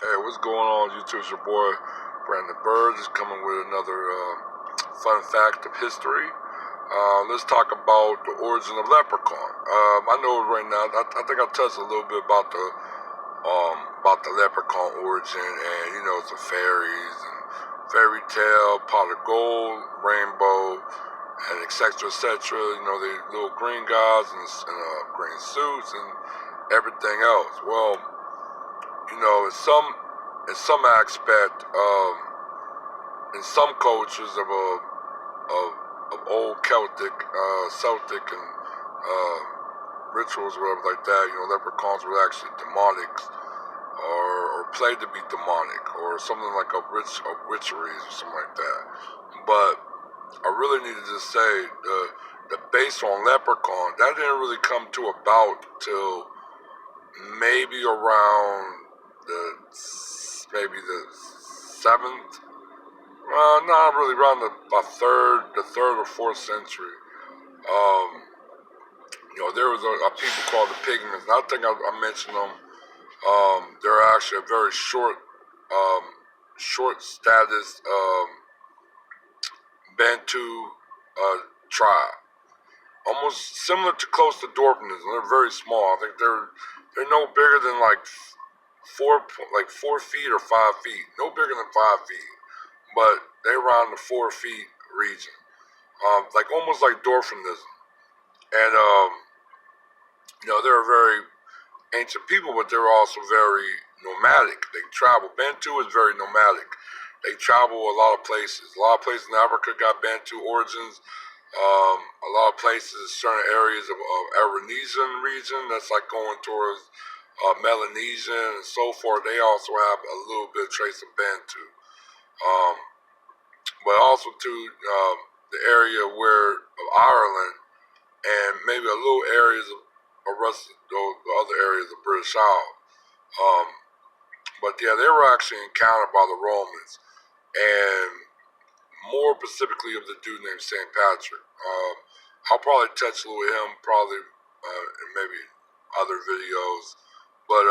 Hey, what's going on, YouTube? It's your boy Brandon Bird is coming with another fun fact of history. Let's talk about the origin of leprechaun. I know right now. I think I touched a little bit about the leprechaun origin, and it's the fairies and fairy tale, pot of gold, rainbow, and etc. etc. The little green guys and green suits and everything else. Well, in some aspect, in some cultures of old Celtic and rituals, or whatever like that, leprechauns were actually demonic, or played to be demonic, or something like a witcheries or something like that. But I really need to just say the base on leprechaun that didn't really come to about till maybe around the seventh, not really, around the third or fourth century. Um, there was a people called the Pygmies, and I think I mentioned them. They're actually a very short status Bantu tribe, almost similar to close to dwarfism. They're very small. I think they're no bigger than like 4 feet or 5 feet, no bigger than 5 feet, but they around the 4 feet region, like almost like dwarfism. And they're a very ancient people, but they're also very nomadic. They travel. Bantu is very nomadic. They travel a lot of places. A lot of places in Africa got Bantu origins. A lot of places, certain areas of Aranesian region, that's like going towards Melanesian and so forth. They also have a little bit of trace of Bantu. Um, but also to the area of Ireland, and maybe a little areas of rest of the other areas of British Isles. Um, but yeah, they were actually encountered by the Romans, and more specifically of the dude named St. Patrick. I'll probably touch a little with him, probably in maybe other videos. But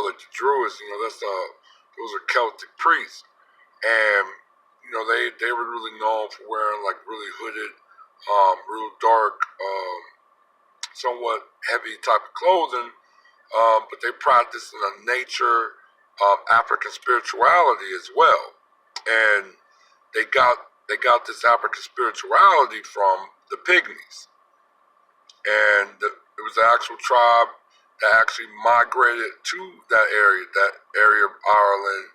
like the Druids, those are Celtic priests, and they were really known for wearing like really hooded, real dark, somewhat heavy type of clothing. But they practiced in a nature of African spirituality as well, and they got this African spirituality from the Pygmies, and it was the actual tribe that actually migrated to that area of Ireland,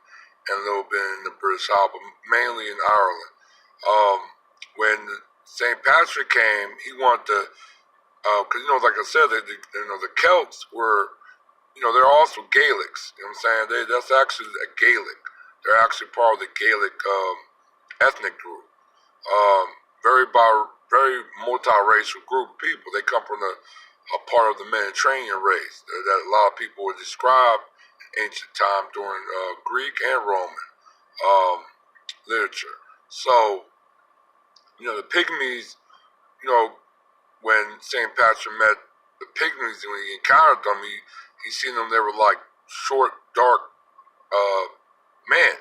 and a little bit in the British Isles, but mainly in Ireland. Um, when St. Patrick came, he wanted to, because like I said, the Celts were, they're also Gaelics. You know what I'm saying? That's actually a Gaelic. They're actually part of the Gaelic ethnic group. Um, very multiracial group of people. They come from a part of the Mediterranean race that a lot of people would describe in ancient time during Greek and Roman um, literature. So, the Pygmies, you know, when St. Patrick met the Pygmies, when he encountered them, he seen them. They were like short, dark men,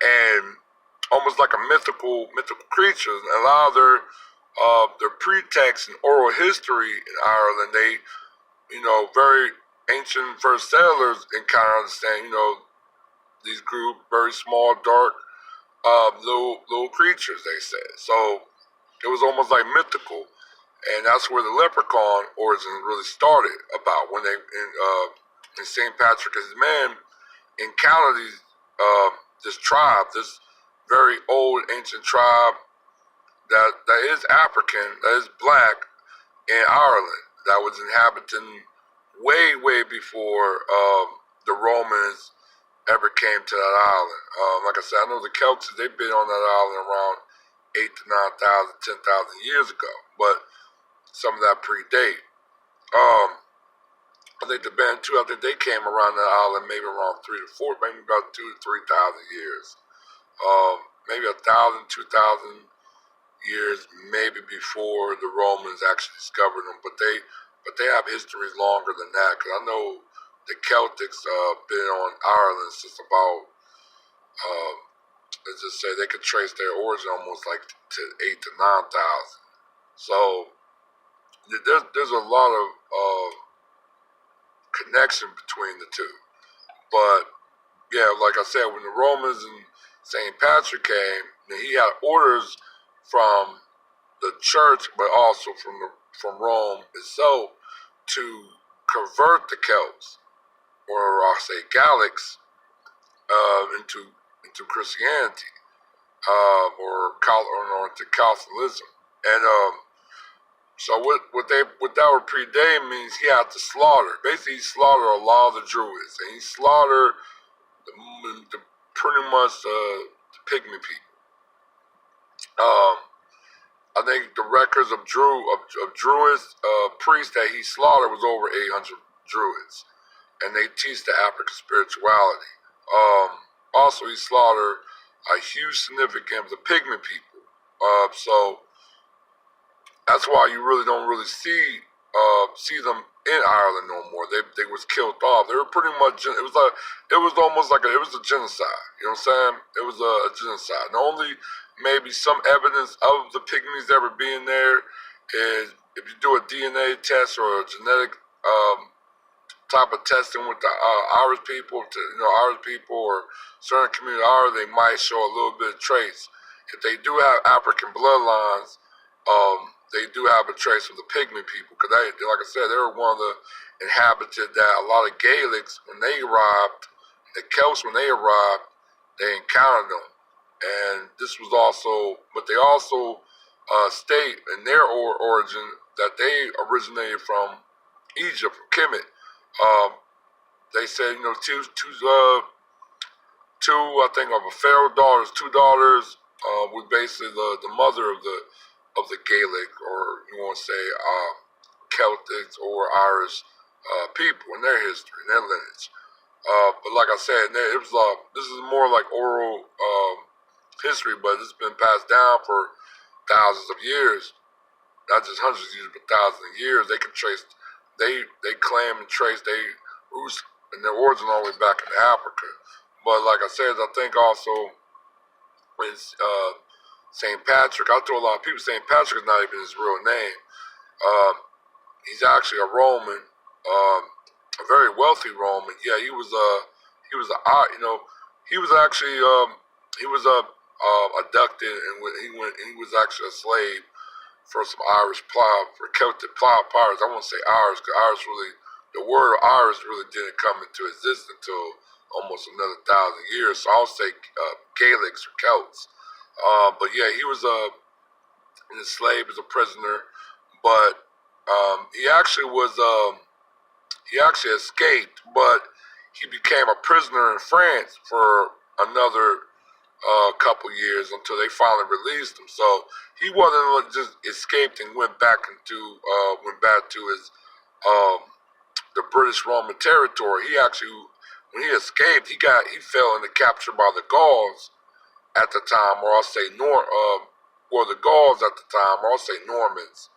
and almost like a mythical creatures. And a lot of their pretext and oral history in Ireland, they, very ancient first settlers encountered, saying, these group very small, dark, little creatures. They said so. It was almost like mythical, and that's where the leprechaun origin really started. About when in St. Patrick's men encountered this tribe, this very old ancient tribe that is African, that is black in Ireland, that was inhabiting way before the Romans ever came to that island. Like I said, I know the Celts, they've been on that island around 8 to 9,000, 10,000 years ago, but some of that predate. I think the Bantu, I think they came around that island maybe around 3 to 4, maybe about 2 to 3,000 years. Maybe 1,000, 2,000 years, maybe before the Romans actually discovered them. But they have histories longer than that. Because I know the Celtics been on Ireland since about, let's just say they could trace their origin almost like to 8 to 9,000. So there's a lot of connection between the two. But yeah, like I said, when the Romans and St. Patrick came, he had orders from the church, but also from Rome itself, to convert the Celts, or I'll say Gallics, into Christianity, or into Catholicism. And so what that would predate means he had to slaughter. Basically, he slaughtered a lot of the Druids, and he slaughtered pretty much the Pygmy people. I think the records of Druids priests that he slaughtered was over 800 Druids, and they teach the African spirituality. Also, he slaughtered a huge significance of the Pygmy people. So that's why you really don't see them in Ireland no more. They was killed off. They were pretty much, it was almost like it was a genocide. You know what I'm saying? It was a genocide. And only maybe some evidence of the Pygmies ever being there is if you do a DNA test or a genetic type of testing with the Irish people, Irish people or certain community Irish, they might show a little bit of trace. If they do have African bloodlines, they do have a trace of the Pygmy people, because like I said, they were one of the inhabited that a lot of Gaelics, when they arrived, the Celts, when they arrived, they encountered them. And this was also, but they also state in their origin that they originated from Egypt, from Kemet. They said, two, I think, of a pharaoh daughters, two daughters, was basically the mother of the Gaelic, or you want to say Celtics or Irish people in their history, in their lineage. But like I said, it was this is more like oral history, but it's been passed down for thousands of years, not just hundreds of years, but thousands of years. They can trace, they claim and trace their roots and their origin all the way back into Africa. But like I said, I think also when St. Patrick, I told a lot of people St. Patrick is not even his real name. He's actually a Roman, a very wealthy Roman. Yeah, he was he was actually abducted, and he was actually a slave for some for Celtic pirates. I won't say Irish, because Irish really, the word Irish really didn't come into existence until almost another 1,000 years. So I'll say Gaelics or Celts. But yeah, he was enslaved as a prisoner, but he actually escaped, but he became a prisoner in France for another couple years until they finally released him. So he wasn't just escaped and went back to his the British Roman territory. He actually, when he escaped, he fell into capture by the Gauls at the time, or I'll say the Gauls at the time, or I'll say Normans,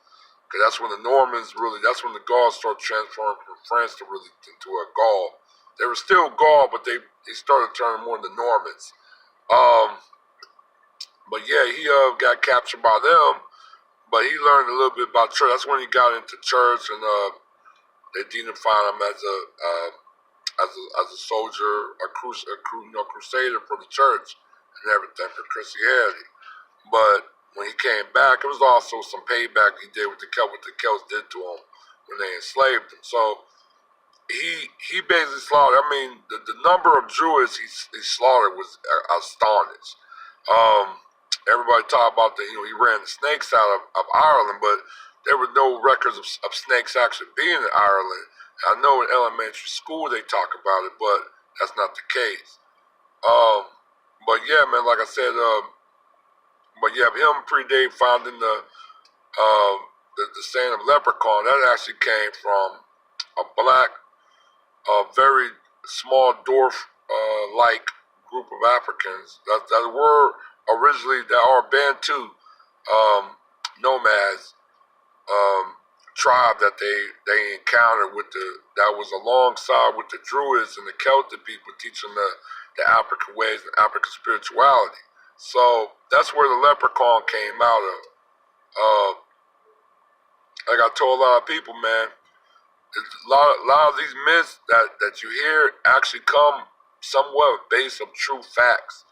because that's when that's when the Gauls started transforming from France to really into a Gaul. They were still Gaul, but they started turning more into Normans. But yeah, he got captured by them, but he learned a little bit about church. That's when he got into church, and they dignified him as a soldier, a crusader for the church and everything, for Christianity. But when he came back, it was also some payback he did with what the Celts did to him when they enslaved him. So he basically slaughtered. I mean, the number of Druids he slaughtered was astonished. Everybody talked about he ran the snakes out of Ireland, but there were no records of snakes actually being in Ireland. I know in elementary school they talk about it, but that's not the case. But yeah, man, like I said, but yeah, him predate finding the saying of leprechaun. That actually came from a black, very small dwarf like group of Africans that were originally, that are Bantu nomads, tribe that they encountered that was alongside with the Druids and the Celtic people, teaching the African ways and African spirituality. So that's where the leprechaun came out of. Like I told a lot of people, man, a lot of these myths that you hear actually come somewhat based on true facts.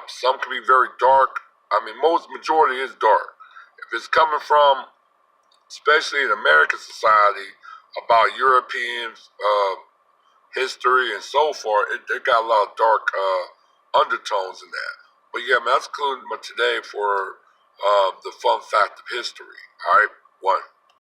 Some can be very dark. I mean, majority is dark. If it's coming from, especially in American society, about Europeans, history and so forth, it got a lot of dark undertones in that. But yeah, man, that's including today for the fun fact of history. All right, one.